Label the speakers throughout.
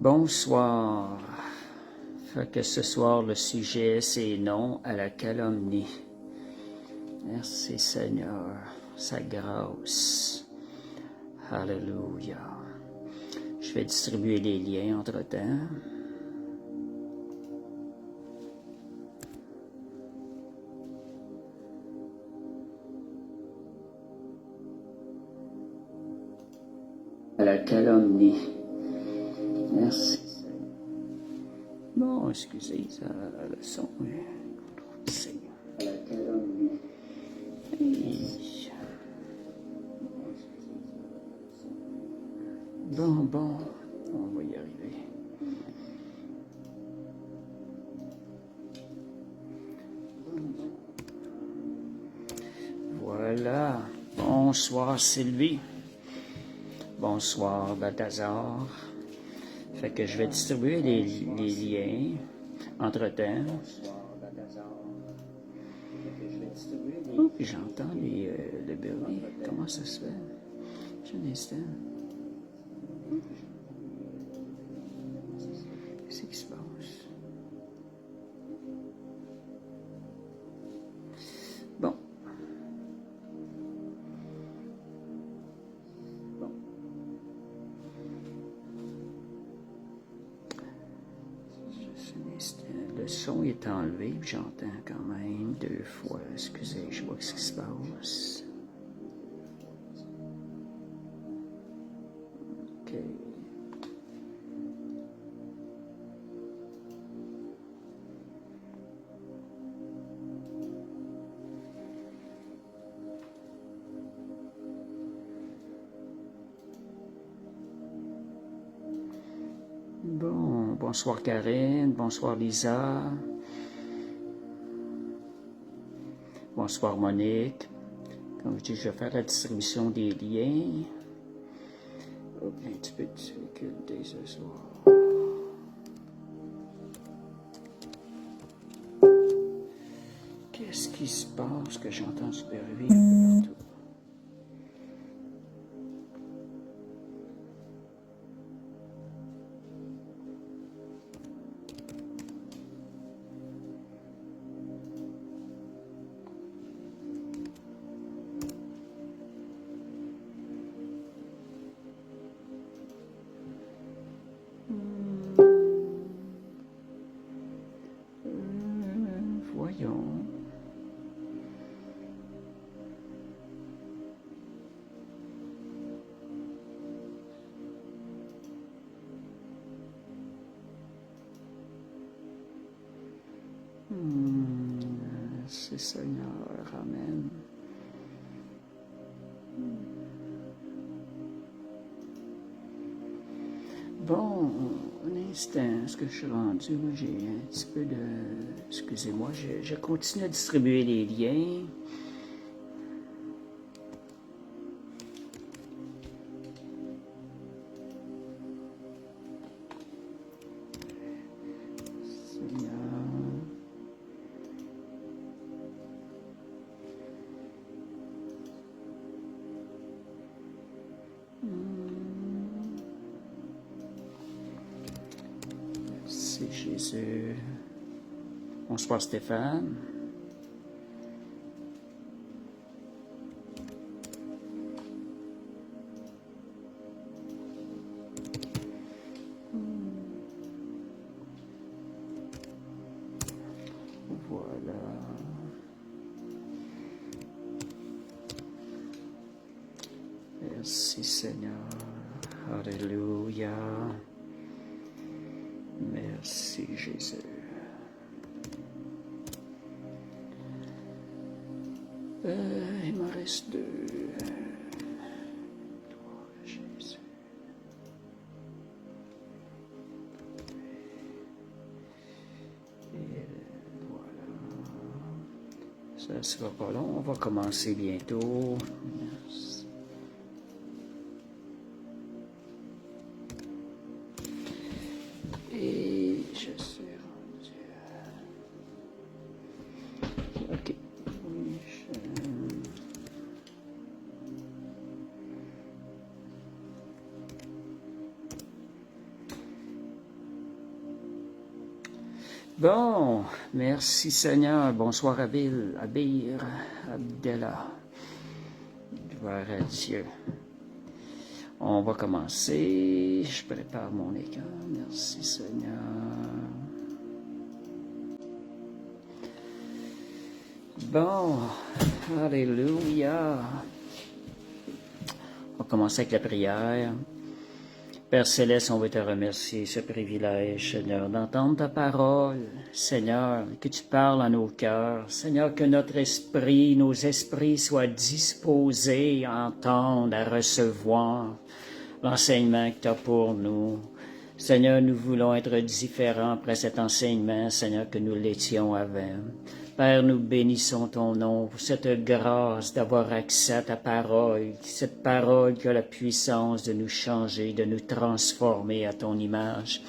Speaker 1: Bonsoir. Fait que ce soir, le sujet, c'est non à la calomnie. Merci Seigneur, sa grâce. Alléluia. Je vais distribuer les liens entre-temps. À la calomnie. Merci. Bon, excusez, ça, le son. Seigneur. À la calomnie. Hey. Bon, on va y arriver. Voilà. Bonsoir Sylvie. Bonsoir Balthazar. Fait que je vais distribuer les liens entre-temps. Oh, puis j'entends le bruit. Comment ça se fait? J'ai un instant. Qu'est-ce qui se passe? Bon. Juste un instant. Le son est enlevé, puis j'entends quand même 2 fois. Excusez, je vois ce qui se passe. OK. Bon, bonsoir Karine, bonsoir Lisa. Bonsoir Monique. Comme je dis, je vais faire la distribution des liens. Ok, un petit peu de difficulté ce soir. Qu'est-ce qui se passe que j'entends super vite un peu partout? Voyons. C'est Seigneur, amen. Bon, un instant, est-ce que je suis rendu? J'ai un petit peu de... Excusez-moi, je continue à distribuer les liens. C'est Jésus. Bonsoir Stéphane. Voilà. Merci Seigneur. Alléluia. Merci Jésus. Il m'en reste 2. Gloire à Jésus. Et voilà. Ça ne sera pas long. On va commencer bientôt. Merci. Et je suis rendu. OK. Bon, merci Seigneur. Bonsoir Abir, Abdallah. Gloire à Dieu. On va commencer. Je prépare mon écran. Merci Seigneur. Bon, alléluia. On va commencer avec la prière. Père Céleste, on veut te remercier ce privilège, Seigneur, d'entendre ta parole. Seigneur, que tu parles à nos cœurs. Seigneur, que notre esprit, nos esprits soient disposés à entendre, à recevoir l'enseignement que tu as pour nous. Seigneur, nous voulons être différents après cet enseignement, Seigneur, que nous l'étions avant. Père, nous bénissons ton nom pour cette grâce d'avoir accès à ta parole, cette parole qui a la puissance de nous changer, de nous transformer à ton image.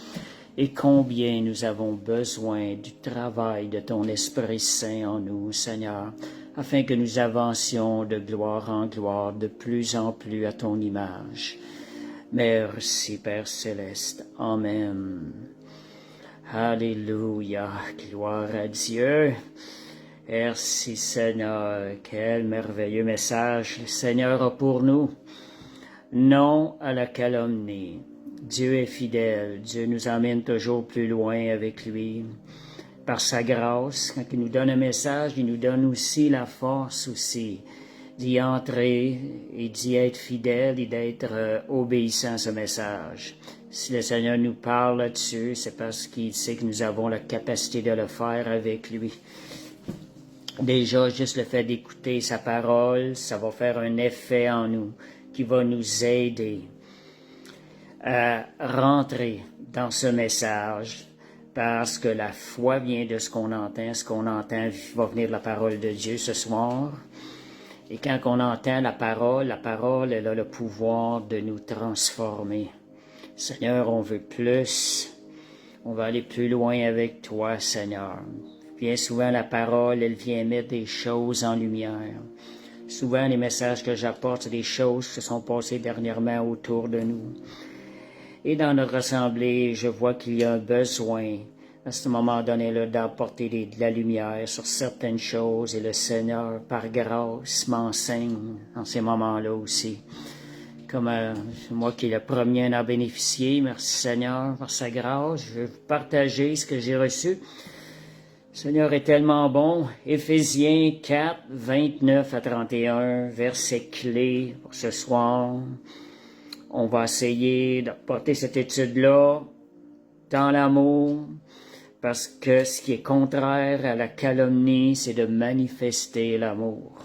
Speaker 1: Et combien nous avons besoin du travail de ton Esprit Saint en nous, Seigneur, afin que nous avancions de gloire en gloire, de plus en plus à ton image. Merci, Père Céleste. Amen. Alléluia. Gloire à Dieu. Merci, Seigneur. Quel merveilleux message le Seigneur a pour nous. Non à la calomnie. Dieu est fidèle. Dieu nous emmène toujours plus loin avec lui. Par sa grâce, quand il nous donne un message, il nous donne aussi la force aussi d'y entrer et d'y être fidèle et d'être obéissant à ce message. Si le Seigneur nous parle là-dessus, c'est parce qu'il sait que nous avons la capacité de le faire avec lui. Déjà, juste le fait d'écouter sa parole, ça va faire un effet en nous qui va nous aider à rentrer dans ce message parce que la foi vient de ce qu'on entend va venir de la parole de Dieu ce soir. Et quand on entend la parole, elle a le pouvoir de nous transformer. Seigneur, on veut plus. On va aller plus loin avec toi, Seigneur. Bien souvent, la parole, elle vient mettre des choses en lumière. Souvent, les messages que j'apporte, c'est des choses qui se sont passées dernièrement autour de nous. Et dans notre assemblée, je vois qu'il y a un besoin, à ce moment donné-là, d'apporter de la lumière sur certaines choses. Et le Seigneur, par grâce, m'enseigne en ces moments-là aussi. Comme moi qui est le premier à en bénéficier, merci Seigneur, par sa grâce, je vais vous partager ce que j'ai reçu. Le Seigneur est tellement bon. Éphésiens 4, 29 à 31, verset clé pour ce soir. On va essayer d'apporter cette étude-là dans l'amour, parce que ce qui est contraire à la calomnie, c'est de manifester l'amour.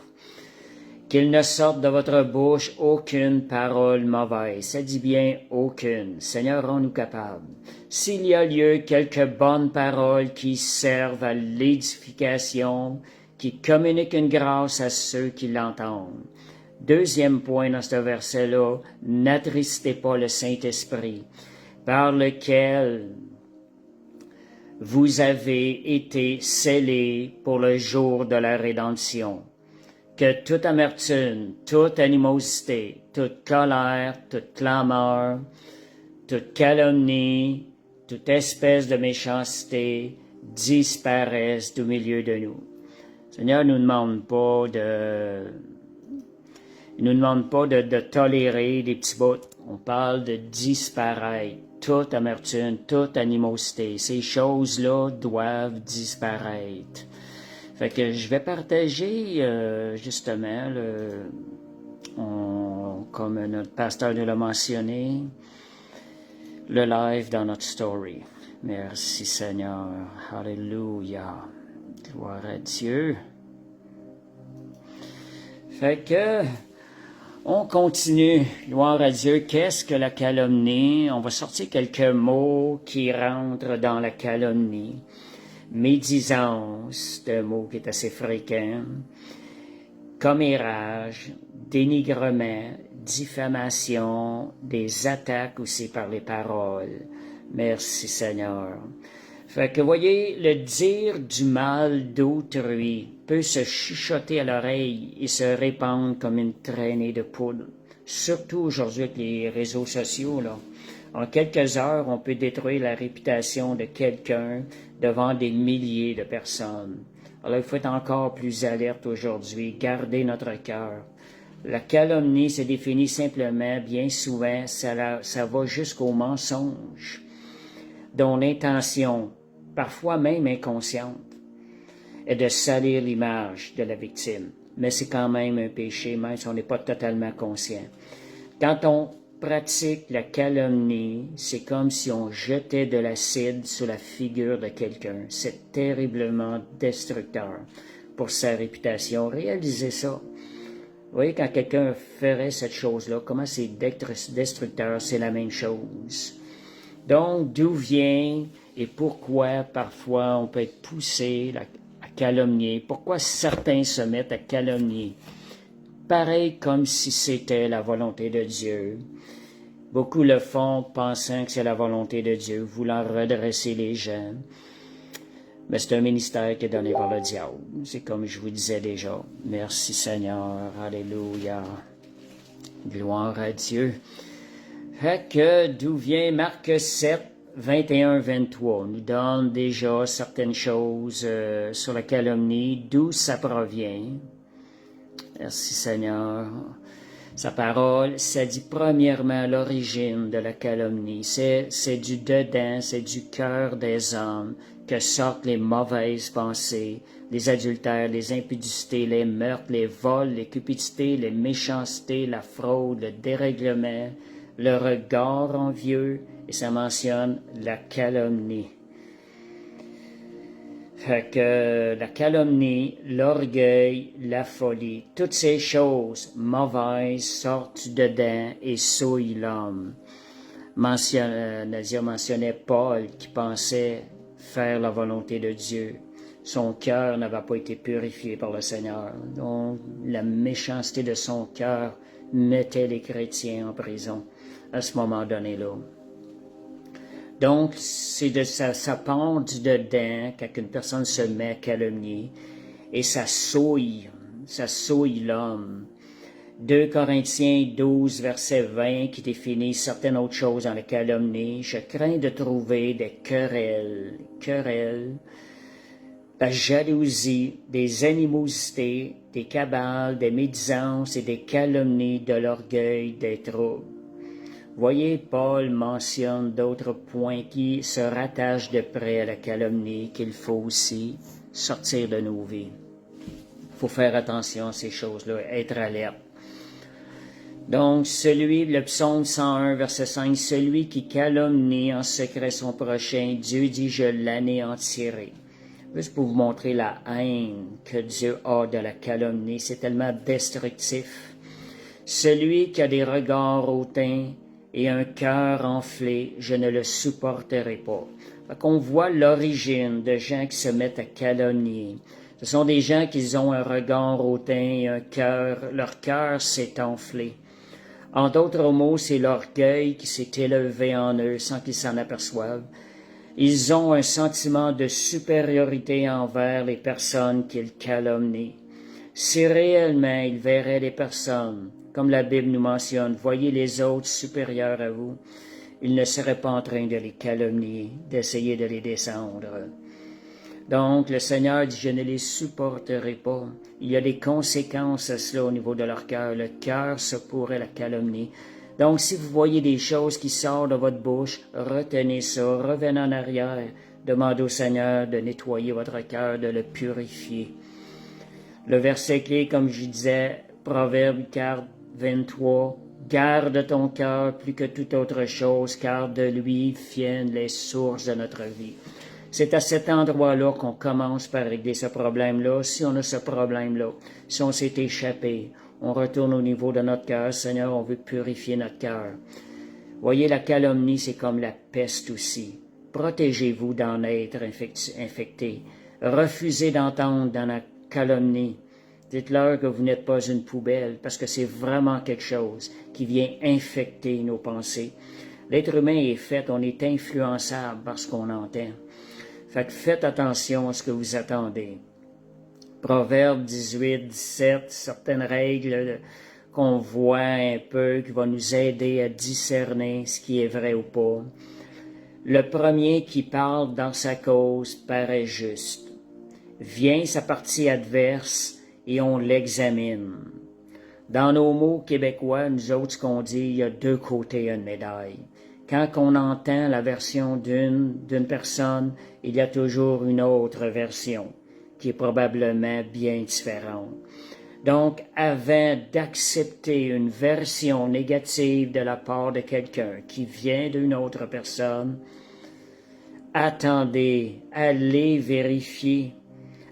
Speaker 1: Qu'il ne sorte de votre bouche aucune parole mauvaise. Ça dit bien aucune. Seigneur, rends-nous capables. S'il y a lieu, quelques bonnes paroles qui servent à l'édification, qui communiquent une grâce à ceux qui l'entendent. Deuxième point dans ce verset-là, n'attristez pas le Saint-Esprit, par lequel vous avez été scellés pour le jour de la rédemption. Que toute amertume, toute animosité, toute colère, toute clameur, toute calomnie, toute espèce de méchanceté disparaissent du milieu de nous. Le Seigneur ne nous demande pas de tolérer des petits bouts. On parle de disparaître. Toute amertume, toute animosité, ces choses-là doivent disparaître. Fait que je vais partager justement, comme notre pasteur nous l'a mentionné, le live dans notre story. Merci Seigneur. Alléluia. Gloire à Dieu. Fait que on continue. Gloire à Dieu. Qu'est-ce que la calomnie? On va sortir quelques mots qui rentrent dans la calomnie. Médisance, c'est un mot qui est assez fréquent. Commérage, dénigrement, diffamation, des attaques aussi par les paroles. Merci Seigneur. Fait que voyez, le dire du mal d'autrui peut se chuchoter à l'oreille et se répandre comme une traînée de poudre. Surtout aujourd'hui avec les réseaux sociaux, là. En quelques heures, on peut détruire la réputation de quelqu'un devant des milliers de personnes. Alors, il faut être encore plus alerte aujourd'hui, garder notre cœur. La calomnie se définit simplement, bien souvent, ça va jusqu'au mensonge, dont l'intention, parfois même inconsciente, est de salir l'image de la victime. Mais c'est quand même un péché, même si on n'est pas totalement conscient. Quand on pratique la calomnie, c'est comme si on jetait de l'acide sur la figure de quelqu'un. C'est terriblement destructeur pour sa réputation. Réalisez ça. Vous voyez, quand quelqu'un ferait cette chose-là, comment c'est destructeur, c'est la même chose. Donc, d'où vient et pourquoi parfois on peut être poussé à calomnier? Pourquoi certains se mettent à calomnier? Pareil comme si c'était la volonté de Dieu. Beaucoup le font pensant que c'est la volonté de Dieu, voulant redresser les gens. Mais c'est un ministère qui est donné par le diable. C'est comme je vous disais déjà. Merci Seigneur. Alléluia. Gloire à Dieu. Fait que d'où vient Marc 7, 21-23 nous donne déjà certaines choses sur la calomnie, d'où ça provient. Merci Seigneur. Sa parole, ça dit premièrement l'origine de la calomnie. C'est du dedans, c'est du cœur des hommes que sortent les mauvaises pensées, les adultères, les impudicités, les meurtres, les vols, les cupidités, les méchancetés, la fraude, le dérèglement, le regard envieux, et ça mentionne la calomnie. Fait que la calomnie, l'orgueil, la folie, toutes ces choses mauvaises sortent du dedans et souillent l'homme. Nadia mentionnait Paul qui pensait faire la volonté de Dieu. Son cœur n'avait pas été purifié par le Seigneur. Donc, la méchanceté de son cœur mettait les chrétiens en prison à ce moment donné-là. Donc, ça part du dedans quand une personne se met à calomnier et ça souille l'homme. 2 Corinthiens 12, verset 20, qui définit certaines autres choses dans la calomnie. Je crains de trouver des querelles, la jalousie, des animosités, des cabales, des médisances et des calomnies, de l'orgueil, des troubles. Voyez, Paul mentionne d'autres points qui se rattachent de près à la calomnie qu'il faut aussi sortir de nos vies. Il faut faire attention à ces choses-là, être alerte. Donc, le psaume 101, verset 5, celui qui calomnie en secret son prochain, Dieu dit, je l'anéantirai. Juste pour vous montrer la haine que Dieu a de la calomnie, c'est tellement destructif. Celui qui a des regards hautains et un cœur enflé, je ne le supporterai pas. Fait qu'on voit l'origine de gens qui se mettent à calomnier. Ce sont des gens qui ont un regard hautain et un cœur, leur cœur s'est enflé. En d'autres mots, c'est l'orgueil qui s'est élevé en eux sans qu'ils s'en aperçoivent. Ils ont un sentiment de supériorité envers les personnes qu'ils calomnient. Si réellement ils verraient les personnes, comme la Bible nous mentionne, voyez les autres supérieurs à vous, ils ne seraient pas en train de les calomnier, d'essayer de les descendre. Donc, le Seigneur dit, je ne les supporterai pas. Il y a des conséquences à cela au niveau de leur cœur. Le cœur se pourrait la calomnie. Donc, si vous voyez des choses qui sortent de votre bouche, retenez ça, revenez en arrière, demandez au Seigneur de nettoyer votre cœur, de le purifier. Le verset clé, comme je disais, Proverbe 4, 23, « Garde ton cœur plus que toute autre chose, car de lui viennent les sources de notre vie. » C'est à cet endroit-là qu'on commence par régler ce problème-là. Si on a ce problème-là, si on s'est échappé, on retourne au niveau de notre cœur. Seigneur, on veut purifier notre cœur. Voyez, la calomnie, c'est comme la peste aussi. Protégez-vous d'en être infecté. Refusez d'entendre dans la calomnie. Dites-leur que vous n'êtes pas une poubelle, parce que c'est vraiment quelque chose qui vient infecter nos pensées. L'être humain est fait, on est influençable par ce qu'on entend. Fait que faites attention à ce que vous attendez. Proverbe 18, 17, certaines règles qu'on voit un peu, qui va nous aider à discerner ce qui est vrai ou pas. Le premier qui parle dans sa cause paraît juste. Vient sa partie adverse et on l'examine. Dans nos mots québécois, nous autres, ce qu'on dit, il y a deux côtés à une médaille. Quand on entend la version d'une personne, il y a toujours une autre version qui est probablement bien différente. Donc, avant d'accepter une version négative de la part de quelqu'un qui vient d'une autre personne, attendez, allez vérifier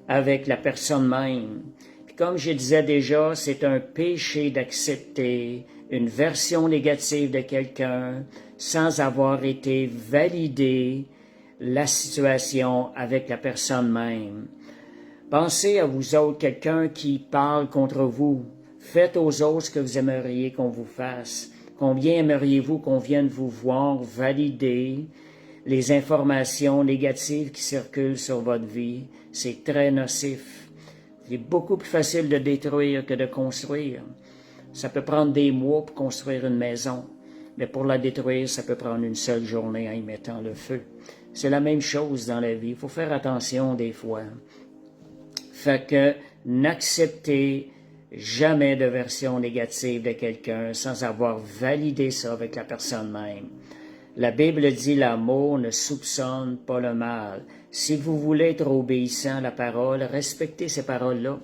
Speaker 1: avec la personne même. Puis comme je disais déjà, c'est un péché d'accepter une version négative de quelqu'un sans avoir été validé la situation avec la personne même. Pensez à vous autres, quelqu'un qui parle contre vous. Faites aux autres ce que vous aimeriez qu'on vous fasse. Combien aimeriez-vous qu'on vienne vous voir valider les informations négatives qui circulent sur votre vie? C'est très nocif. C'est beaucoup plus facile de détruire que de construire. Ça peut prendre des mois pour construire une maison, mais pour la détruire, ça peut prendre une seule journée en y mettant le feu. C'est la même chose dans la vie. Il faut faire attention des fois. Fait que n'acceptez jamais de version négative de quelqu'un sans avoir validé ça avec la personne même. La Bible dit l'amour ne soupçonne pas le mal. Si vous voulez être obéissant à la parole, respectez ces paroles-là.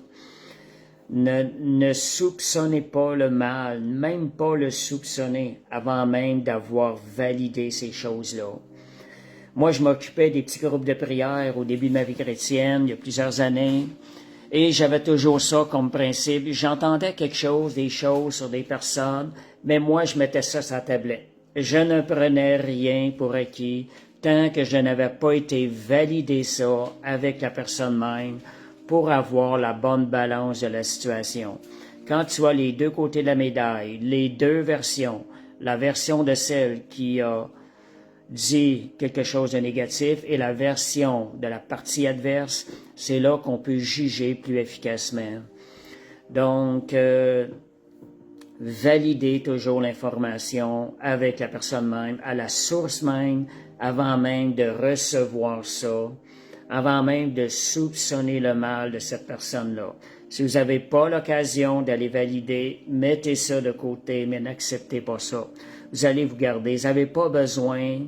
Speaker 1: Ne soupçonnez pas le mal, même pas le soupçonner avant même d'avoir validé ces choses-là. Moi, je m'occupais des petits groupes de prière au début de ma vie chrétienne, il y a plusieurs années, et j'avais toujours ça comme principe. J'entendais quelque chose, des choses sur des personnes, mais moi, je mettais ça sur la tablette. Je ne prenais rien pour acquis tant que je n'avais pas été validé ça avec la personne même pour avoir la bonne balance de la situation. Quand tu as les deux côtés de la médaille, les deux versions, la version de celle qui a dit quelque chose de négatif et la version de la partie adverse, c'est là qu'on peut juger plus efficacement. Donc, validez toujours l'information avec la personne même, à la source même, avant même de recevoir ça, avant même de soupçonner le mal de cette personne-là. Si vous n'avez pas l'occasion d'aller valider, mettez ça de côté, mais n'acceptez pas ça. Vous allez vous garder. Vous n'avez pas besoin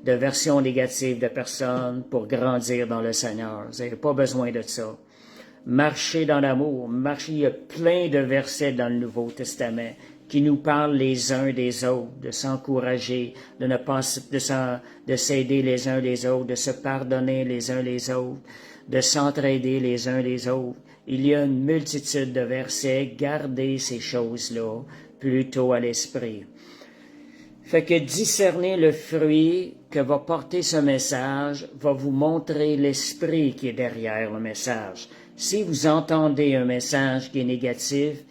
Speaker 1: de version négative de personne pour grandir dans le Seigneur. Vous n'avez pas besoin de ça. Marchez dans l'amour. Marchez, il y a plein de versets dans le Nouveau Testament qui nous parlent les uns des autres, de s'encourager, de ne pas, de s'aider les uns les autres, de se pardonner les uns les autres, de s'entraider les uns les autres. Il y a une multitude de versets. Gardez ces choses-là plutôt à l'esprit. Fait que discerner le fruit que va porter ce message va vous montrer l'esprit qui est derrière le message. Si vous entendez un message qui est négatif,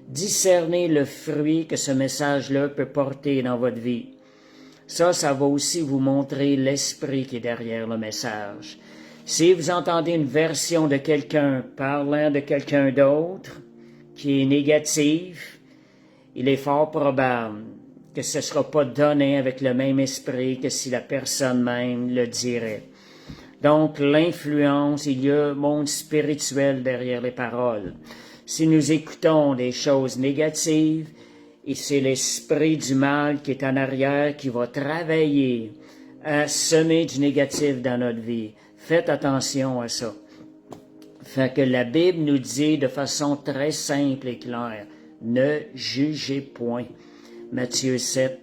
Speaker 1: discernez le fruit que ce message-là peut porter dans votre vie. Ça va aussi vous montrer l'esprit qui est derrière le message. Si vous entendez une version de quelqu'un parlant de quelqu'un d'autre qui est négative, il est fort probable que ce ne sera pas donné avec le même esprit que si la personne même le dirait. Donc, l'influence, il y a un monde spirituel derrière les paroles. Si nous écoutons des choses négatives, et c'est l'esprit du mal qui est en arrière qui va travailler à semer du négatif dans notre vie. Faites attention à ça. Fait que la Bible nous dit de façon très simple et claire, ne jugez point. Matthieu 7.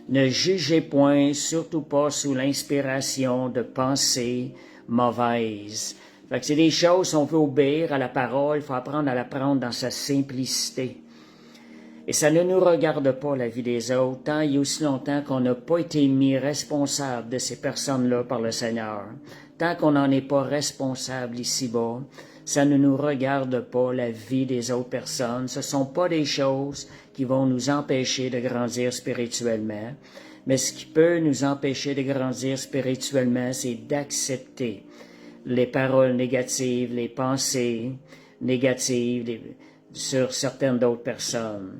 Speaker 1: Ne jugez point, surtout pas sous l'inspiration de pensées mauvaises. Fait que c'est des choses, si on veut obéir à la parole, il faut apprendre à la prendre dans sa simplicité. Et ça ne nous regarde pas, la vie des autres, tant et aussi longtemps qu'on n'a pas été mis responsable de ces personnes-là par le Seigneur. Tant qu'on n'en est pas responsable ici-bas, ça ne nous regarde pas, la vie des autres personnes. Ce ne sont pas des choses qui vont nous empêcher de grandir spirituellement. Mais ce qui peut nous empêcher de grandir spirituellement, c'est d'accepter les paroles négatives, les pensées négatives sur certaines d'autres personnes.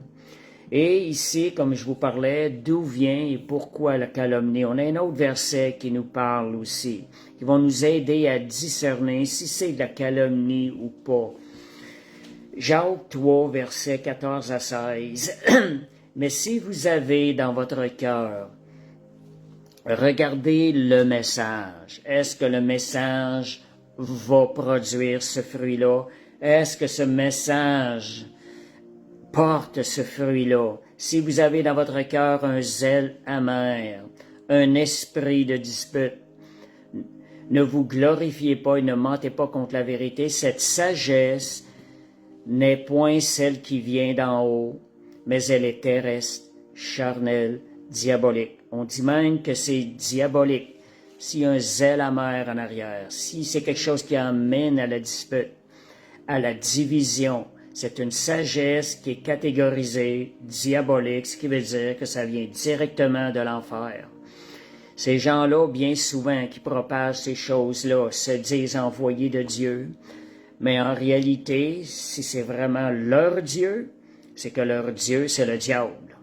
Speaker 1: Et ici, comme je vous parlais, d'où vient et pourquoi la calomnie. On a un autre verset qui nous parle aussi, qui va nous aider à discerner si c'est de la calomnie ou pas. Jacques 3, versets 14 à 16. Mais si vous avez dans votre cœur, regardez le message. Est-ce que le message va produire ce fruit-là? Est-ce que ce message porte ce fruit-là? Si vous avez dans votre cœur un zèle amer, un esprit de dispute, ne vous glorifiez pas et ne mentez pas contre la vérité. Cette sagesse n'est point celle qui vient d'en haut, mais elle est terrestre, charnelle, diabolique. On dit même que c'est diabolique. S'il y a un zèle amer en arrière, si c'est quelque chose qui amène à la dispute, à la division, c'est une sagesse qui est catégorisée diabolique, ce qui veut dire que ça vient directement de l'enfer. Ces gens-là, bien souvent, qui propagent ces choses-là, se disent envoyés de Dieu, mais en réalité, si c'est vraiment leur Dieu, c'est que leur Dieu, c'est le diable.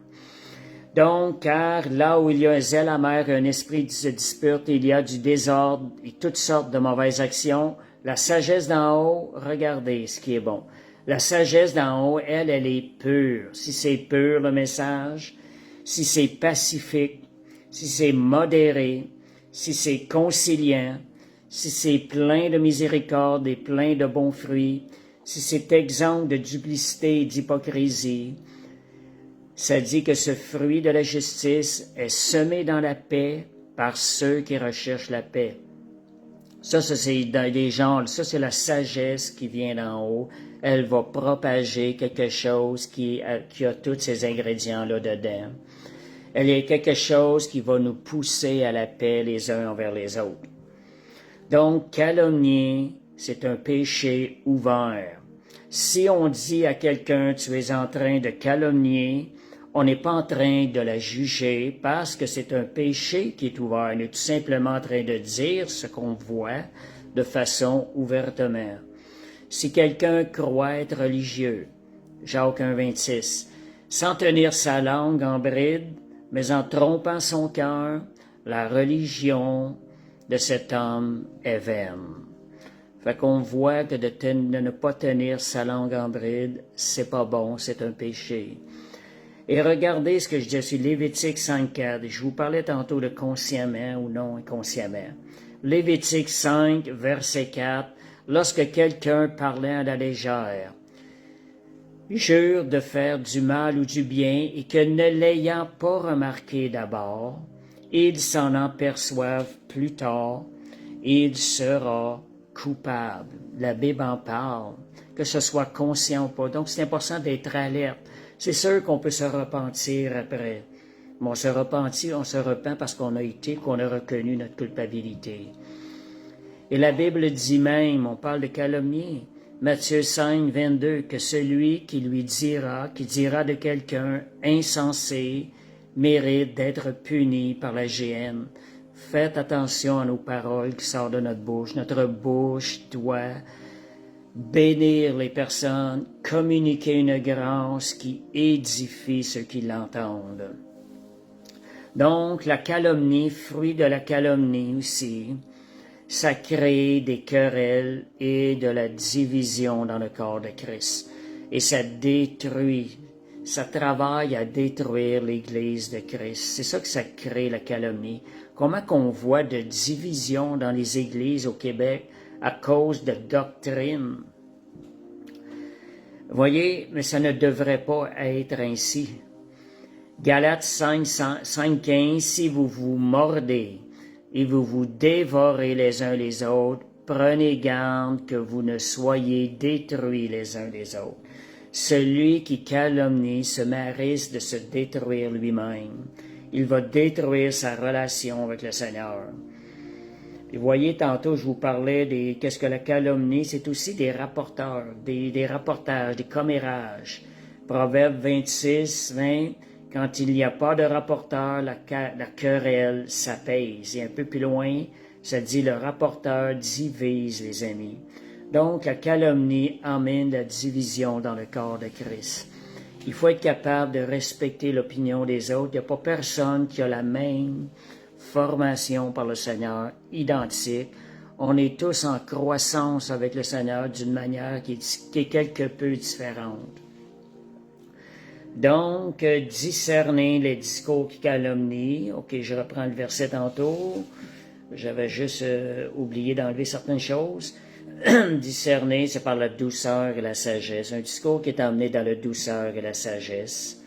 Speaker 1: Donc, car là où il y a un zèle amer, un esprit de dispute, il y a du désordre et toutes sortes de mauvaises actions, la sagesse d'en haut, regardez ce qui est bon. La sagesse d'en haut, elle est pure. Si c'est pur le message, si c'est pacifique, si c'est modéré, si c'est conciliant, si c'est plein de miséricorde et plein de bons fruits, si c'est exempt de duplicité et d'hypocrisie, ça dit que ce fruit de la justice est semé dans la paix par ceux qui recherchent la paix. Ça c'est dans des gens, ça c'est la sagesse qui vient d'en haut. Elle va propager quelque chose qui a tous ces ingrédients-là dedans. Elle est quelque chose qui va nous pousser à la paix les uns envers les autres. Donc, calomnier, c'est un péché ouvert. Si on dit à quelqu'un, tu es en train de calomnier, on n'est pas en train de la juger parce que c'est un péché qui est ouvert. On est tout simplement en train de dire ce qu'on voit de façon ouvertement. Si quelqu'un croit être religieux, Jacques 1, 26, sans tenir sa langue en bride, mais en trompant son cœur, la religion de cet homme est vaine. Fait qu'on voit que de ne pas tenir sa langue en bride, c'est pas bon, c'est un péché. Et regardez ce que je dis sur Lévitique 5.4. Je vous parlais tantôt de consciemment ou non inconsciemment. Lévitique 5, verset 4. Lorsque quelqu'un parlait à la légère, jure de faire du mal ou du bien et que ne l'ayant pas remarqué d'abord, il s'en aperçoive plus tard, il sera coupable. La Bible en parle, que ce soit conscient ou pas. Donc c'est important d'être alerte. C'est sûr qu'on peut se repentir après. Mais on se repent parce qu'on a été, qu'on a reconnu notre culpabilité. Et la Bible dit même, on parle de calomnie, Matthieu 5, 22, que celui qui dira de quelqu'un insensé, mérite d'être puni par la géhenne. Faites attention à nos paroles qui sortent de notre bouche. Notre bouche doit bénir les personnes, communiquer une grâce qui édifie ceux qui l'entendent. Donc, la calomnie, fruit de la calomnie aussi, ça crée des querelles et de la division dans le corps de Christ. Et ça détruit, ça travaille à détruire l'Église de Christ. C'est ça que ça crée, la calomnie. Comment qu'on voit de division dans les églises au Québec à cause de doctrines. Voyez, mais ça ne devrait pas être ainsi. Galates 5.15, si vous vous mordez et vous vous dévorez les uns les autres, prenez garde que vous ne soyez détruits les uns les autres. Celui qui calomnie se met à risque de se détruire lui-même. Il va détruire sa relation avec le Seigneur. Et voyez, tantôt, je vous parlais qu'est-ce que la calomnie, c'est aussi des rapporteurs, des rapportages, des commérages. Proverbe 26, 20, quand il n'y a pas de rapporteur, la querelle s'apaise. Et un peu plus loin, ça dit le rapporteur divise les amis. Donc, la calomnie amène la division dans le corps de Christ. Il faut être capable de respecter l'opinion des autres. Il n'y a pas personne qui a la même formation par le Seigneur, identique. On est tous en croissance avec le Seigneur d'une manière qui est quelque peu différente. Donc, discerner les discours qui calomnient. OK, je reprends le verset tantôt. J'avais juste oublié d'enlever certaines choses. Discerner, c'est par la douceur et la sagesse. Un discours qui est emmené dans la douceur et la sagesse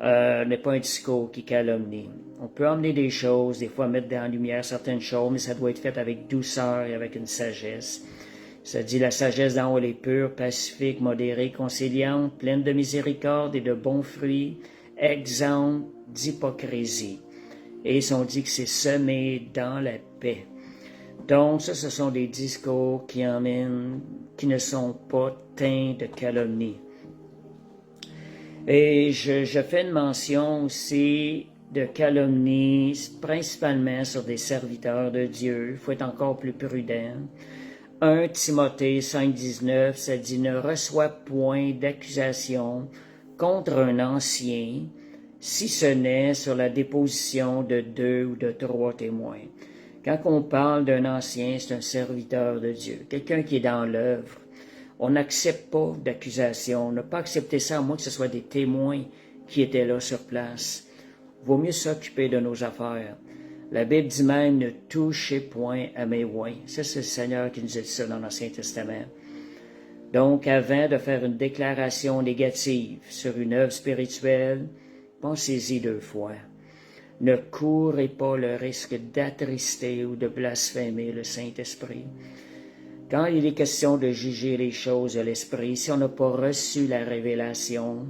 Speaker 1: n'est pas un discours qui calomnie. On peut emmener des choses, des fois mettre en lumière certaines choses, mais ça doit être fait avec douceur et avec une sagesse. Ça dit la sagesse d'en haut, elle est pure, pacifique, modérée, conciliante, pleine de miséricorde et de bons fruits, exempte d'hypocrisie. Et ils ont dit que c'est semé dans la paix. Donc, ça, ce sont des discours qui ne sont pas teints de calomnie. Et je fais une mention aussi de calomnie, principalement sur des serviteurs de Dieu. Il faut être encore plus prudent. 1 Timothée 5,19, ça dit « Ne reçois point d'accusation contre un ancien, si ce n'est sur la déposition de 2 ou de 3 témoins. » Quand on parle d'un ancien, c'est un serviteur de Dieu, quelqu'un qui est dans l'œuvre. On n'accepte pas d'accusation, on n'a pas accepté ça, à moins que ce soit des témoins qui étaient là sur place. Vaut mieux s'occuper de nos affaires. La Bible dit même « Ne touchez point à mes oins ». Ça, c'est le Seigneur qui nous a dit ça dans l'Ancien Testament. Donc, avant de faire une déclaration négative sur une œuvre spirituelle, pensez-y 2 fois. Ne courez pas le risque d'attrister ou de blasphémer le Saint-Esprit. Quand il est question de juger les choses de l'Esprit, si on n'a pas reçu la révélation,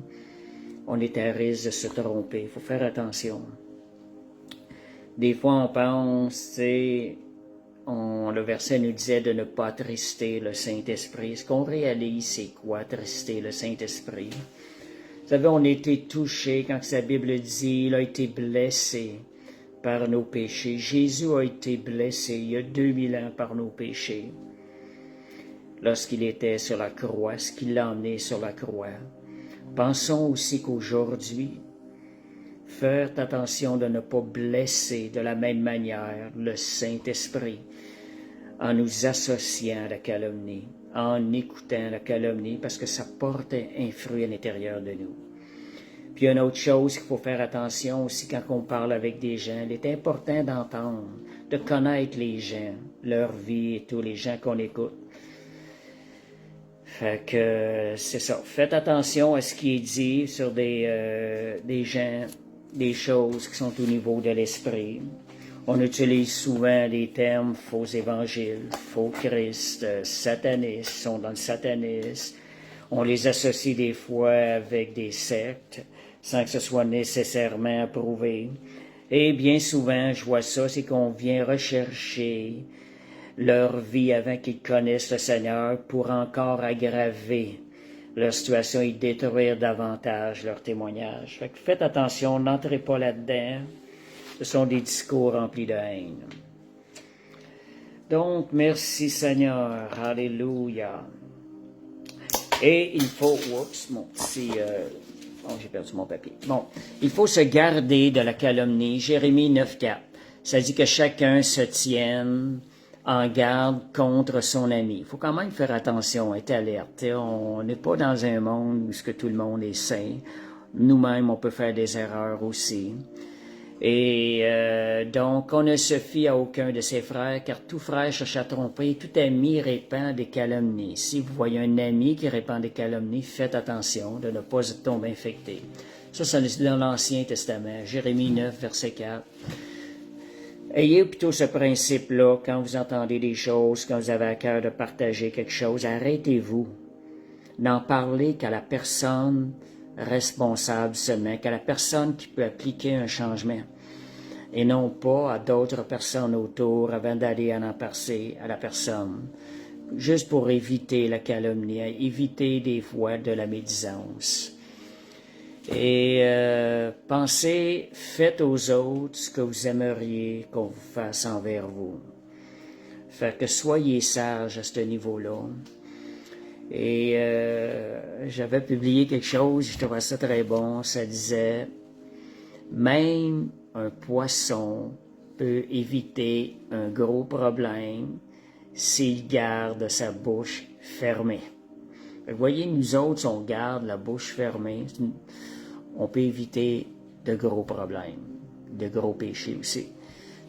Speaker 1: on est à risque de se tromper. Il faut faire attention. Des fois, on pense, le verset nous disait de ne pas attrister le Saint-Esprit. Ce qu'on réalise, c'est quoi attrister le Saint-Esprit? Vous savez, on a été touché quand sa Bible dit, il a été blessé par nos péchés. Jésus a été blessé il y a 2000 ans par nos péchés. Lorsqu'il était sur la croix, ce qui l'a emmené sur la croix. Pensons aussi qu'aujourd'hui, faire attention de ne pas blesser de la même manière le Saint-Esprit en nous associant à la calomnie, en écoutant la calomnie, parce que ça porte un fruit à l'intérieur de nous. Puis une autre chose qu'il faut faire attention aussi quand on parle avec des gens, il est important d'entendre, de connaître les gens, leur vie et tous les gens qu'on écoute. Fait que c'est ça. Faites attention à ce qui est dit sur des gens, des choses qui sont au niveau de l'esprit. On utilise souvent les termes faux évangiles, faux Christ, satanistes, sont dans le satanisme. On les associe des fois avec des sectes, sans que ce soit nécessairement approuvé. Et bien souvent, je vois ça, c'est qu'on vient rechercher leur vie avant qu'ils connaissent le Seigneur pour encore aggraver leur situation et détruire davantage leur témoignage. Fait que faites attention, n'entrez pas là-dedans. Ce sont des discours remplis de haine. Donc, merci Seigneur. Alléluia. Et il faut... Oups, mon petit... j'ai perdu mon papier. Bon, il faut se garder de la calomnie. Jérémie 9,4. Ça dit que chacun se tienne en garde contre son ami. Il faut quand même faire attention, être alerte. On n'est pas dans un monde où tout le monde est saint. Nous-mêmes, on peut faire des erreurs aussi. Et donc, on ne se fie à aucun de ses frères, car tout frère cherche à tromper, tout ami répand des calomnies. Si vous voyez un ami qui répand des calomnies, faites attention de ne pas tomber infecté. Ça c'est dans l'Ancien Testament, Jérémie 9, verset 4. Ayez plutôt ce principe-là quand vous entendez des choses, quand vous avez à cœur de partager quelque chose. Arrêtez-vous. N'en parlez qu'à la personne responsable seulement, qu'à la personne qui peut appliquer un changement, et non pas à d'autres personnes autour avant d'aller en passer à la personne, juste pour éviter la calomnie, éviter des fois de la médisance. Et pensez, faites aux autres ce que vous aimeriez qu'on vous fasse envers vous. Fait que soyez sages à ce niveau-là. Et j'avais publié quelque chose, je trouvais ça très bon, ça disait « Même un poisson peut éviter un gros problème s'il garde sa bouche fermée. » Vous voyez, nous autres, si on garde la bouche fermée, on peut éviter de gros problèmes, de gros péchés aussi.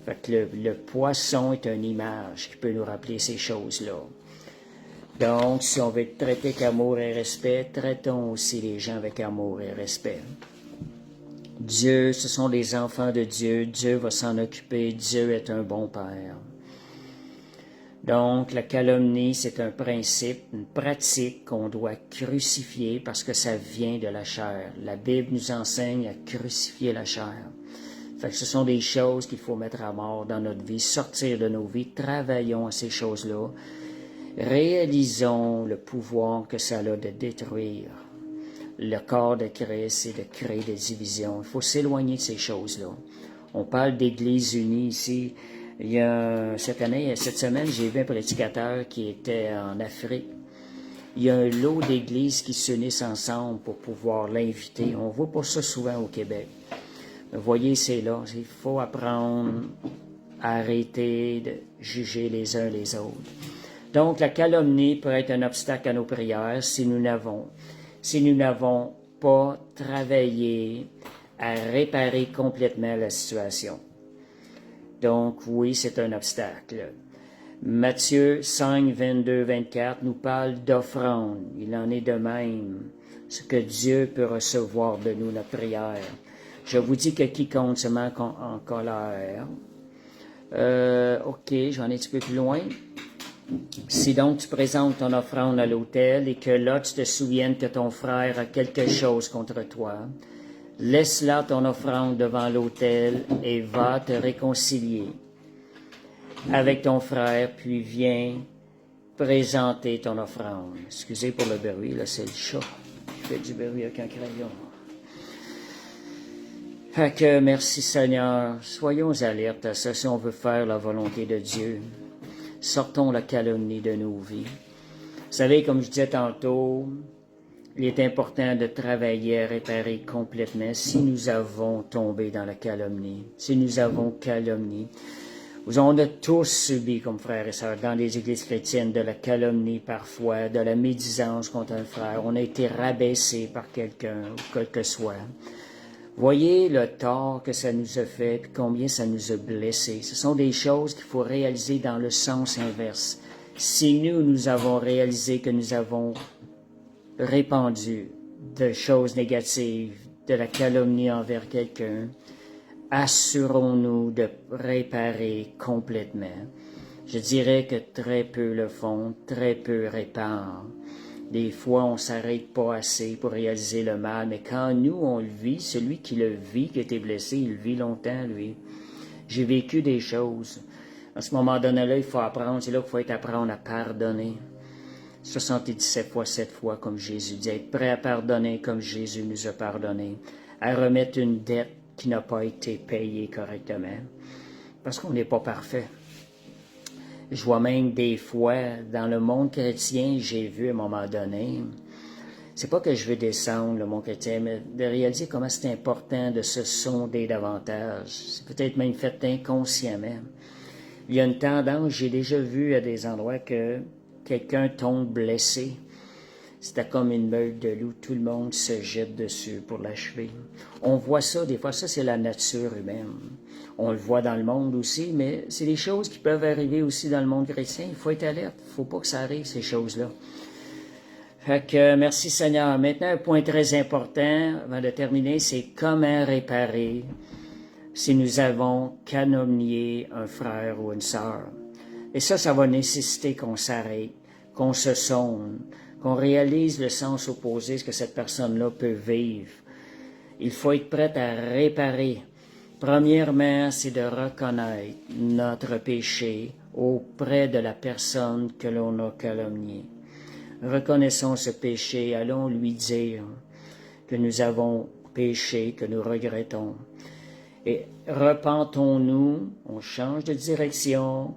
Speaker 1: Fait que le poisson est une image qui peut nous rappeler ces choses-là. Donc, si on veut être traité avec amour et respect, traitons aussi les gens avec amour et respect. Dieu, ce sont les enfants de Dieu. Dieu va s'en occuper. Dieu est un bon Père. Donc, la calomnie, c'est un principe, une pratique qu'on doit crucifier parce que ça vient de la chair. La Bible nous enseigne à crucifier la chair. Fait que ce sont des choses qu'il faut mettre à mort dans notre vie, sortir de nos vies, travaillons à ces choses-là. Réalisons le pouvoir que ça a de détruire le corps de Christ et de créer des divisions. Il faut s'éloigner de ces choses-là. On parle d'Église unie ici. Il y a cette semaine, j'ai vu un prédicateur qui était en Afrique. Il y a un lot d'églises qui s'unissent ensemble pour pouvoir l'inviter. On ne voit pas ça souvent au Québec. Vous voyez, c'est là. Il faut apprendre à arrêter de juger les uns les autres. Donc, la calomnie peut être un obstacle à nos prières si nous n'avons pas travaillé à réparer complètement la situation. Donc, oui, c'est un obstacle. Matthieu 5, 22, 24 nous parle d'offrande. Il en est de même. Ce que Dieu peut recevoir de nous, notre prière. Je vous dis que quiconque se met en colère. OK, j'en ai un petit peu plus loin. Si donc tu présentes ton offrande à l'autel et que là tu te souviennes que ton frère a quelque chose contre toi, laisse là ton offrande devant l'autel et va te réconcilier avec ton frère, puis viens présenter ton offrande. Excusez pour le bruit, là c'est le chat qui fait du bruit avec un crayon. Fait que merci Seigneur, soyons alertes à ça si on veut faire la volonté de Dieu. Sortons la calomnie de nos vies. Vous savez, comme je disais tantôt, il est important de travailler à réparer complètement si nous avons tombé dans la calomnie, si nous avons calomnié. On a tous subi, comme frères et sœurs, dans les églises chrétiennes, de la calomnie parfois, de la médisance contre un frère. On a été rabaissé par quelqu'un, quel que soit. Voyez le tort que ça nous a fait, puis combien ça nous a blessés. Ce sont des choses qu'il faut réaliser dans le sens inverse. Si nous avons réalisé que nous avons répandu de choses négatives, de la calomnie envers quelqu'un, assurons-nous de réparer complètement. Je dirais que très peu le font, très peu réparent. Des fois, on ne s'arrête pas assez pour réaliser le mal, mais quand nous, on le vit, celui qui le vit, qui a été blessé, il le vit longtemps, lui. J'ai vécu des choses. À ce moment donné-là, il faut apprendre, c'est là qu'il faut apprendre à pardonner. 77 fois, 7 fois, comme Jésus dit, être prêt à pardonner comme Jésus nous a pardonné, à remettre une dette qui n'a pas été payée correctement, parce qu'on n'est pas parfait. Je vois même des fois, dans le monde chrétien, j'ai vu à un moment donné, c'est pas que je veux descendre le monde chrétien, mais de réaliser comment c'est important de se sonder davantage. C'est peut-être même fait inconsciemment. Il y a une tendance, j'ai déjà vu à des endroits que quelqu'un tombe blessé. C'était comme une meute de loup, tout le monde se jette dessus pour l'achever. On voit ça, des fois, ça c'est la nature humaine. On le voit dans le monde aussi, mais c'est des choses qui peuvent arriver aussi dans le monde chrétien. Il faut être alerte, il ne faut pas que ça arrive, ces choses-là. Fait que merci Seigneur. Maintenant, un point très important, avant de terminer, c'est comment réparer si nous avons calomnié un frère ou une sœur. Et ça va nécessiter qu'on s'arrête, qu'on se sonde, qu'on réalise le sens opposé, ce que cette personne-là peut vivre. Il faut être prêt à réparer. Premièrement, c'est de reconnaître notre péché auprès de la personne que l'on a calomniée. Reconnaissons ce péché, allons lui dire que nous avons péché, que nous regrettons. Et repentons-nous, on change de direction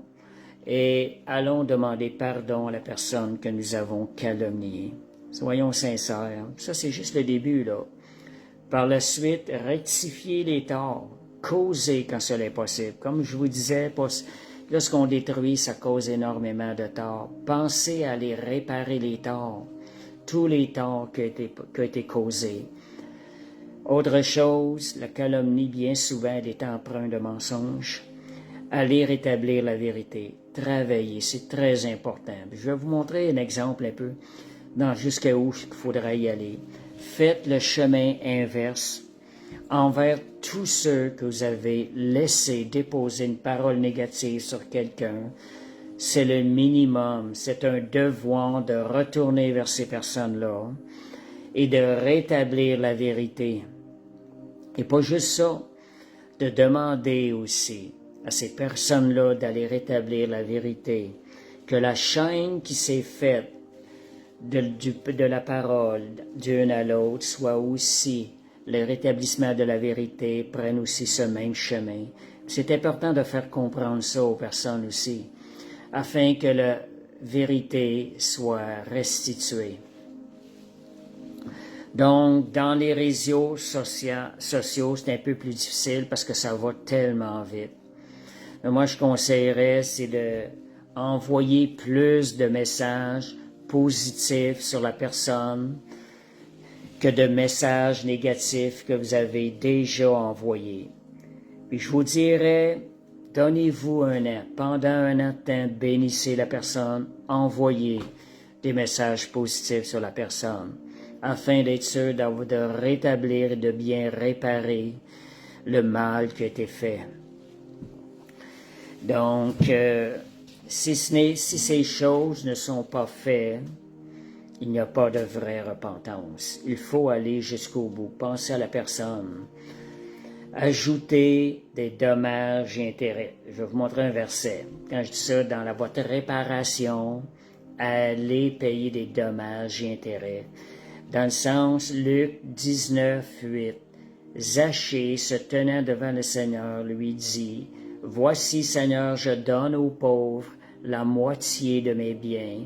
Speaker 1: et allons demander pardon à la personne que nous avons calomniée. Soyons sincères. Ça, c'est juste le début, là. Par la suite, rectifier les torts. Causer quand cela est possible. Comme je vous disais, lorsqu'on détruit, ça cause énormément de torts. Pensez à aller réparer les torts. Tous les torts qui ont été causés. Autre chose, la calomnie, bien souvent, elle est empreinte de mensonges. Allez rétablir la vérité. Travailler, c'est très important. Je vais vous montrer un exemple un peu jusqu'à où il faudra y aller. Faites le chemin inverse envers tous ceux que vous avez laissé déposer une parole négative sur quelqu'un. C'est le minimum, c'est un devoir de retourner vers ces personnes-là et de rétablir la vérité. Et pas juste ça, de demander aussi à ces personnes-là d'aller rétablir la vérité, que la chaîne qui s'est faite de la parole d'une à l'autre soit aussi le rétablissement de la vérité, prenne aussi ce même chemin. C'est important de faire comprendre ça aux personnes aussi, afin que la vérité soit restituée. Donc, dans les réseaux sociaux, c'est un peu plus difficile parce que ça va tellement vite. Mais moi, je conseillerais, c'est d'envoyer plus de messages positifs sur la personne que de messages négatifs que vous avez déjà envoyés. Puis je vous dirais, donnez-vous un an. Pendant un an de temps, bénissez la personne, envoyez des messages positifs sur la personne, afin d'être sûr de rétablir et de bien réparer le mal qui a été fait. Donc, si ces choses ne sont pas faites, il n'y a pas de vraie repentance. Il faut aller jusqu'au bout. Pensez à la personne. Ajoutez des dommages et intérêts. Je vais vous montrer un verset. Quand je dis ça, dans votre réparation, allez payer des dommages et intérêts. Dans le sens, Luc 19, 8, Zachée, se tenant devant le Seigneur, lui dit, « Voici, Seigneur, je donne aux pauvres la moitié de mes biens.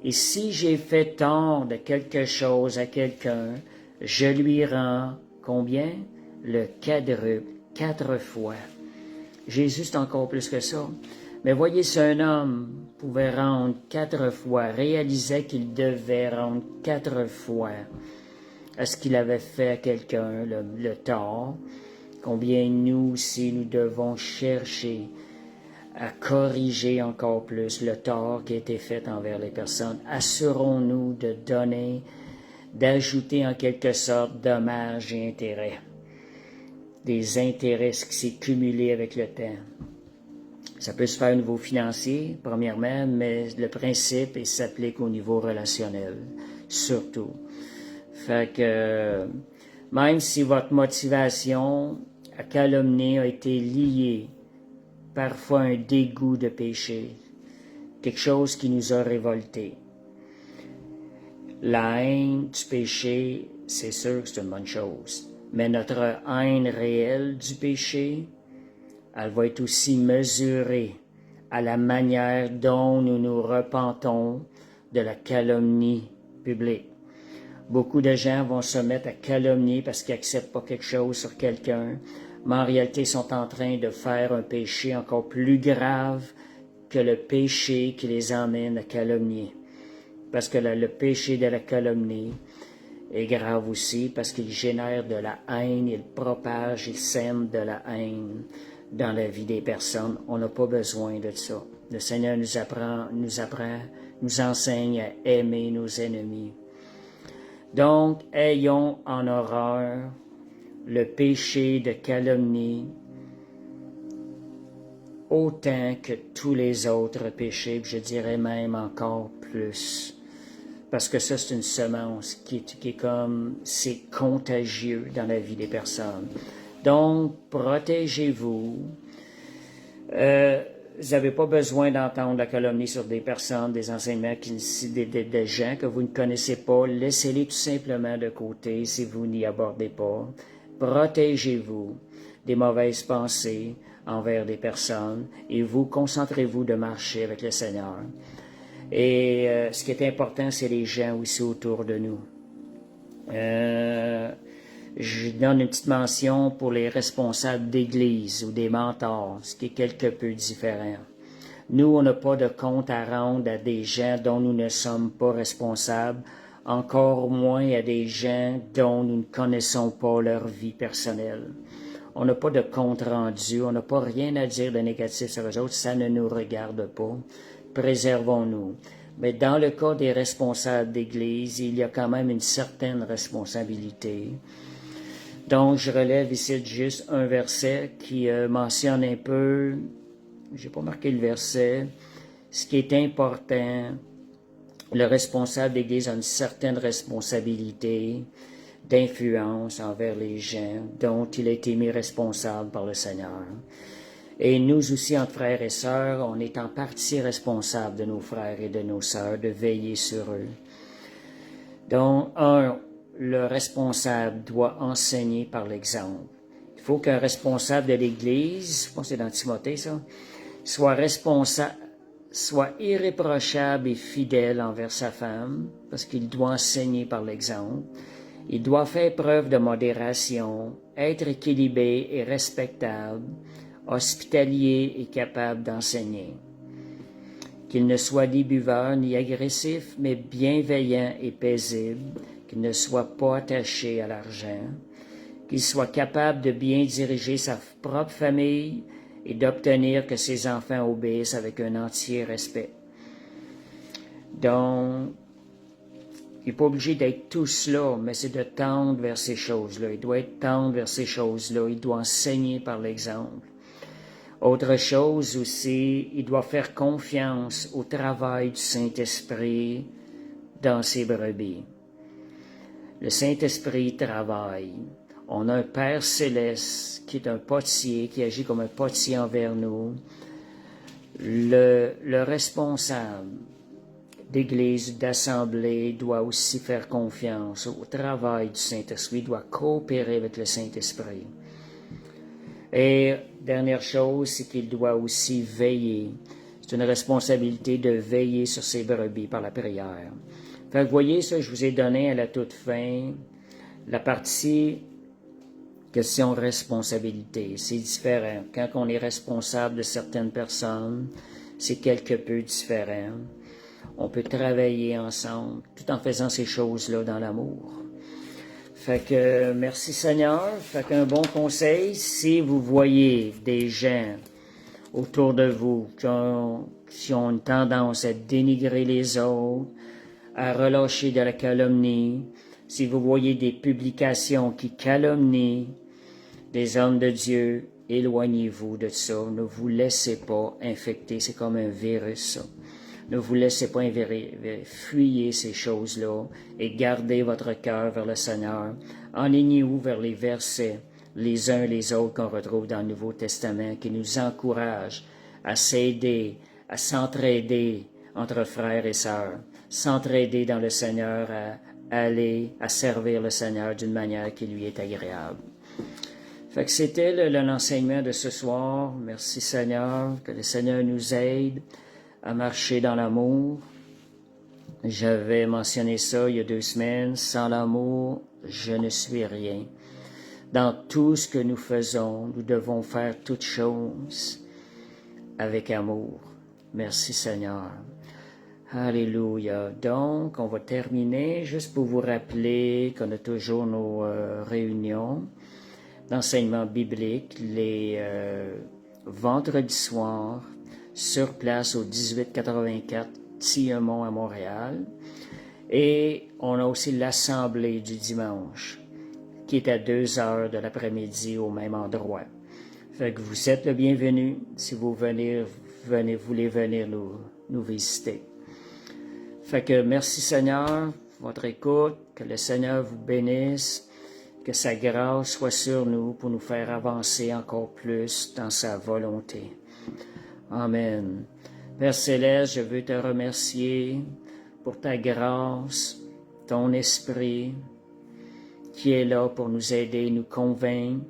Speaker 1: Et si j'ai fait tort de quelque chose à quelqu'un, je lui rends combien? Le quadruple, 4 fois. » Jésus, c'est encore plus que ça. Mais voyez, si un homme pouvait rendre 4 fois, réalisait qu'il devait rendre 4 fois à ce qu'il avait fait à quelqu'un, le tort, combien nous aussi, nous devons chercher à corriger encore plus le tort qui a été fait envers les personnes. Assurons-nous de donner, d'ajouter en quelque sorte dommages et intérêts. Des intérêts qui s'est cumulé avec le temps. Ça peut se faire au niveau financier, premièrement, mais le principe s'applique au niveau relationnel, surtout. Fait que même si votre motivation à calomnier a été liée parfois à un dégoût de péché, quelque chose qui nous a révoltés. La haine du péché, c'est sûr que c'est une bonne chose, mais notre haine réelle du péché, elle va être aussi mesurée à la manière dont nous nous repentons de la calomnie publique. Beaucoup de gens vont se mettre à calomnier parce qu'ils n'acceptent pas quelque chose sur quelqu'un, mais en réalité sont en train de faire un péché encore plus grave que le péché qui les emmène à calomnier. Parce que le péché de la calomnie est grave aussi parce qu'il génère de la haine, il propage, il sème de la haine dans la vie des personnes. On n'a pas besoin de ça. Le Seigneur nous enseigne à aimer nos ennemis. Donc, ayons en horreur le péché de calomnie autant que tous les autres péchés, je dirais même encore plus. Parce que ça, c'est une semence qui est comme, c'est contagieux dans la vie des personnes. Donc, protégez-vous. Vous n'avez pas besoin d'entendre la calomnie sur des personnes, des enseignements, des gens que vous ne connaissez pas. Laissez-les tout simplement de côté si vous n'y abordez pas. Protégez-vous des mauvaises pensées. envers des personnes et vous, concentrez-vous de marcher avec le Seigneur. Et ce qui est important, c'est les gens aussi autour de nous. Je donne une petite mention pour les responsables d'église ou des mentors, ce qui est quelque peu différent. Nous, on n'a pas de compte à rendre à des gens dont nous ne sommes pas responsables, encore moins à des gens dont nous ne connaissons pas leur vie personnelle. On n'a pas de compte rendu, on n'a pas rien à dire de négatif sur eux autres, ça ne nous regarde pas. Préservons-nous. Mais dans le cas des responsables d'Église, il y a quand même une certaine responsabilité. Donc, je relève ici juste un verset qui mentionne un peu, j'ai pas marqué le verset, ce qui est important. Le responsable d'Église a une certaine responsabilité d'influence envers les gens dont il a été mis responsable par le Seigneur. Et nous aussi, entre frères et sœurs, on est en partie responsable de nos frères et de nos sœurs, de veiller sur eux. Donc, le responsable doit enseigner par l'exemple. Il faut qu'un responsable de l'Église, je pense que c'est dans Timothée ça, soit irréprochable et fidèle envers sa femme, parce qu'il doit enseigner par l'exemple. Il doit faire preuve de modération, être équilibré et respectable, hospitalier et capable d'enseigner. Qu'il ne soit ni buveur ni agressif, mais bienveillant et paisible, qu'il ne soit pas attaché à l'argent, qu'il soit capable de bien diriger sa propre famille et d'obtenir que ses enfants obéissent avec un entier respect. Donc, il n'est pas obligé d'être tout cela, mais c'est de tendre vers ces choses-là. Il doit être tendre vers ces choses-là. Il doit enseigner par l'exemple. Autre chose aussi, il doit faire confiance au travail du Saint-Esprit dans ses brebis. Le Saint-Esprit travaille. On a un Père céleste qui est un potier, qui agit comme un potier envers nous. Le responsable d'Église, d'Assemblée doit aussi faire confiance au travail du Saint-Esprit, doit coopérer avec le Saint-Esprit. Et dernière chose, c'est qu'il doit aussi veiller. C'est une responsabilité de veiller sur ses brebis par la prière. Fait que vous voyez ça, je vous ai donné à la toute fin la partie question responsabilité. C'est différent. Quand on est responsable de certaines personnes, c'est quelque peu différent. On peut travailler ensemble tout en faisant ces choses-là dans l'amour. Fait que merci Seigneur. Fait qu'un bon conseil, si vous voyez des gens autour de vous qui ont une tendance à dénigrer les autres, à relâcher de la calomnie, si vous voyez des publications qui calomnient des hommes de Dieu, éloignez-vous de ça. Ne vous laissez pas infecter. C'est comme un virus, ça. Ne vous laissez pas fuyez ces choses-là et gardez votre cœur vers le Seigneur. Enlignez-vous vers les versets, les uns et les autres qu'on retrouve dans le Nouveau Testament, qui nous encouragent à s'aider, à s'entraider entre frères et sœurs, s'entraider dans le Seigneur, à aller, à servir le Seigneur d'une manière qui lui est agréable. Fait que c'était l'enseignement de ce soir. Merci Seigneur, que le Seigneur nous aide à marcher dans l'amour. J'avais mentionné ça il y a 2 semaines. Sans l'amour, je ne suis rien. Dans tout ce que nous faisons, nous devons faire toutes choses avec amour. Merci Seigneur. Alléluia. Donc, on va terminer juste pour vous rappeler qu'on a toujours nos réunions d'enseignement biblique les vendredis soirs sur place au 1884 Tillemont à Montréal. Et on a aussi l'assemblée du dimanche qui est à 2h de l'après-midi au même endroit. Fait que vous êtes le bienvenu si vous voulez venir nous visiter. Fait que merci Seigneur, votre écoute, que le Seigneur vous bénisse, que sa grâce soit sur nous pour nous faire avancer encore plus dans sa volonté. Amen. Père Céleste, je veux te remercier pour ta grâce, ton esprit qui est là pour nous aider, nous convaincre.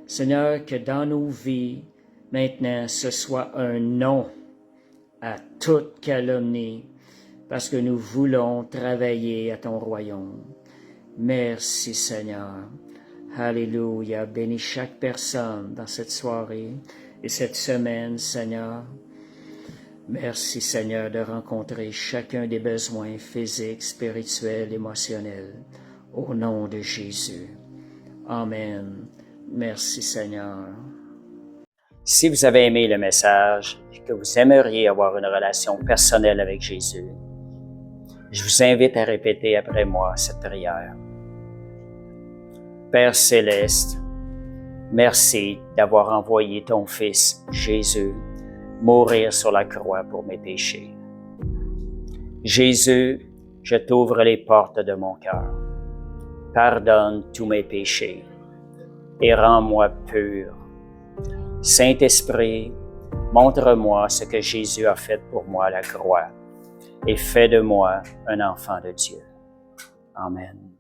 Speaker 1: Seigneur, que dans nos vies, maintenant ce soit un non à toute calomnie, parce que nous voulons travailler à ton royaume. Merci Seigneur. Alléluia. Bénis chaque personne dans cette soirée et cette semaine, Seigneur. Merci Seigneur de rencontrer chacun des besoins physiques, spirituels, émotionnels. Au nom de Jésus. Amen. Merci Seigneur. Si vous avez aimé le message et que vous aimeriez avoir une relation personnelle avec Jésus, je vous invite à répéter après moi cette prière. Père céleste, merci d'avoir envoyé ton Fils Jésus mourir sur la croix pour mes péchés. Jésus, je t'ouvre les portes de mon cœur. Pardonne tous mes péchés et rends-moi pur. Saint-Esprit, montre-moi ce que Jésus a fait pour moi à la croix et fais de moi un enfant de Dieu. Amen.